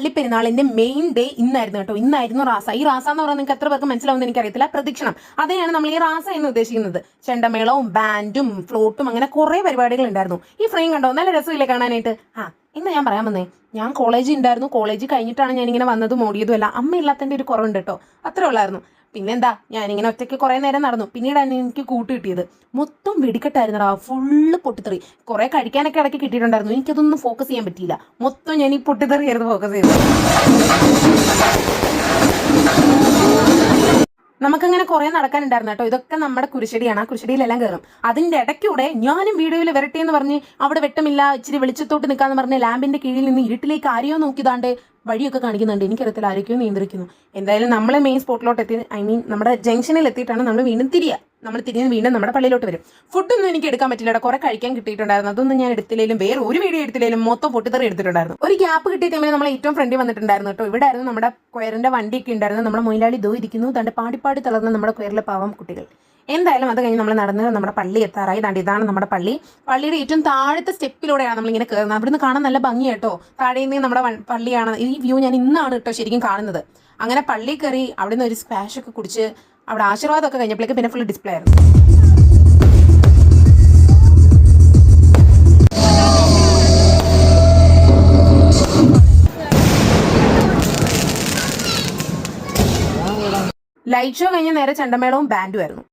പള്ളിപ്പെരുന്നാളിന്റെ main day ഇന്നായിരുന്നു കേട്ടോ. ഇന്നായിരുന്നു റാസ. ഈ റാസ എന്ന് പറഞ്ഞാൽ നിങ്ങൾക്ക് എത്ര പേർക്ക് മനസ്സിലാവുമെന്ന് എനിക്കറിയത്തില്ല. പ്രദക്ഷിണം, അതെയാണ് നമ്മൾ ഈ റാസ എന്ന് ഉദ്ദേശിക്കുന്നത്. ചെണ്ടമേളവും ബാൻഡും ഫ്ലോട്ടും അങ്ങനെ കുറെ പരിപാടികൾ ഉണ്ടായിരുന്നു. ഈ ഫ്രെയിം കണ്ടോ, നല്ല രസമില്ലേ കാണാനായിട്ട്. ഇന്ന് ഞാൻ പറയാൻ വന്നേ, ഞാൻ കോളേജിൽ ഉണ്ടായിരുന്നു. കോളേജ് കഴിഞ്ഞിട്ടാണ് ഞാനിങ്ങനെ വന്നതും ഓടിയതും അല്ല. അമ്മ ഇല്ലാത്തതിൻ്റെ ഒരു കുറവുണ്ട് കേട്ടോ, അത്രേ ഉള്ളായിരുന്നു. പിന്നെന്താ, ഞാനിങ്ങനെ ഒറ്റയ്ക്ക് കുറേ നേരം നടന്നു. പിന്നീടാണ് എനിക്ക് കൂട്ട് കിട്ടിയത്. മൊത്തം വെടിക്കെട്ടായിരുന്നടാ, ഫുള്ള് പൊട്ടിത്തെറി. കുറെ കഴിക്കാനൊക്കെ ഇടയ്ക്ക് കിട്ടിയിട്ടുണ്ടായിരുന്നു. എനിക്കതൊന്നും ഫോക്കസ് ചെയ്യാൻ പറ്റിയില്ല. മൊത്തം ഞാൻ ഈ പൊട്ടിത്തെറിയായിരുന്നു ഫോക്കസ് ചെയ്തത്. നമുക്കങ്ങനെ കുറെ നടക്കാനുണ്ടായിരുന്നു കേട്ടോ. ഇതൊക്കെ നമ്മുടെ കുരിശടിയാണ്. ആ കുരിശടിയിലെല്ലാം കയറും. അതിന്റെ ഇടയ്ക്കൂടെ ഞാനും വീഡിയോയിൽ വരട്ടെ എന്ന് പറഞ്ഞ് അവിടെ വെട്ടമില്ല, ഇച്ചിരി വെളിച്ചത്തോട്ട് നിൽക്കാന്ന് പറഞ്ഞ് ലാമ്പിന്റെ കീഴിൽ നിന്ന് ഇരുട്ടിലേക്ക് ആരെയോ നോക്കിയതാണ്ട് വഴിയൊക്കെ കാണിക്കുന്നുണ്ട്. എനിക്കറിയത്തില്ല ആരൊക്കെയോ നിയന്ത്രിക്കുന്നു. എന്തായാലും നമ്മൾ മെയിൻ സ്പോട്ടിലോട്ട് എത്തി, നമ്മുടെ ജംഗ്ഷനിൽ എത്തിയിട്ടാണ് നമ്മൾ വീണ്ടും തിരിയുക. നമ്മൾ തിരിഞ്ഞ് വീണ്ടും നമ്മുടെ പള്ളിയിലോട്ട് വരും. ഫുഡൊന്നും എനിക്ക് എടുക്കാൻ പറ്റില്ല. കുറെ കഴിക്കാൻ കിട്ടിയിട്ടുണ്ടായിരുന്നു. അതൊന്നും ഞാൻ എടുത്തില്ലെങ്കിലും വേറെ ഒരു വീഡിയോ എടുത്തില്ലെങ്കിലും മൊത്തം പൊട്ടിത്തെറി എടുത്തിട്ടുണ്ടായിരുന്നു. ഒരു ഗ്യാപ്പ് കിട്ടിയ ടൈമിൽ നമ്മൾ ഏറ്റവും ഫ്രണ്ടിൽ വന്നിട്ടുണ്ടായിരുന്നു കേട്ടോ. ഇവിടെ ആയിരുന്നു നമ്മുടെ കൊയറിന്റെ വണ്ടിയൊക്കെ ഉണ്ടായിരുന്നു. നമ്മുടെ മൊയിലാളി ദോ ഇരിക്കുന്നു. തന്റെ പാടിപ്പാടി തളർന്ന നമ്മുടെ കൊയറിലെ പാവം കുട്ടികൾ. എന്തായാലും അത് കഴിഞ്ഞ് നമ്മൾ നടന്ന് നമ്മുടെ പള്ളി എത്താറായി. ഇതാണ് നമ്മുടെ പള്ളി. പള്ളിയുടെ ഏറ്റവും താഴത്തെ സ്റ്റെപ്പിലൂടെയാണ് നമ്മളിങ്ങനെ കയറുന്നത്. അവിടുന്ന് കാണാൻ നല്ല ഭംഗിയാട്ടോ. താഴെ നിന്ന് നമ്മുടെ പള്ളിയാണ്. ഈ വ്യൂ ഞാൻ ഇന്നാണ് കേട്ടോ ശരിക്കും കാണുന്നത്. അങ്ങനെ പള്ളി കയറി അവിടുന്ന് ഒരു സ്പാഷ് ഒക്കെ കുടിച്ച് അവിടെ ആശീർവാദമൊക്കെ കഴിഞ്ഞപ്പോഴേക്ക് പിന്നെ ഫുൾ ഡിസ്പ്ലേ ആയിരുന്നു. ലൈറ്റ് ഷോ കഴിഞ്ഞ നേരെ ചെണ്ടമേളവും ബാൻഡും ആയിരുന്നു.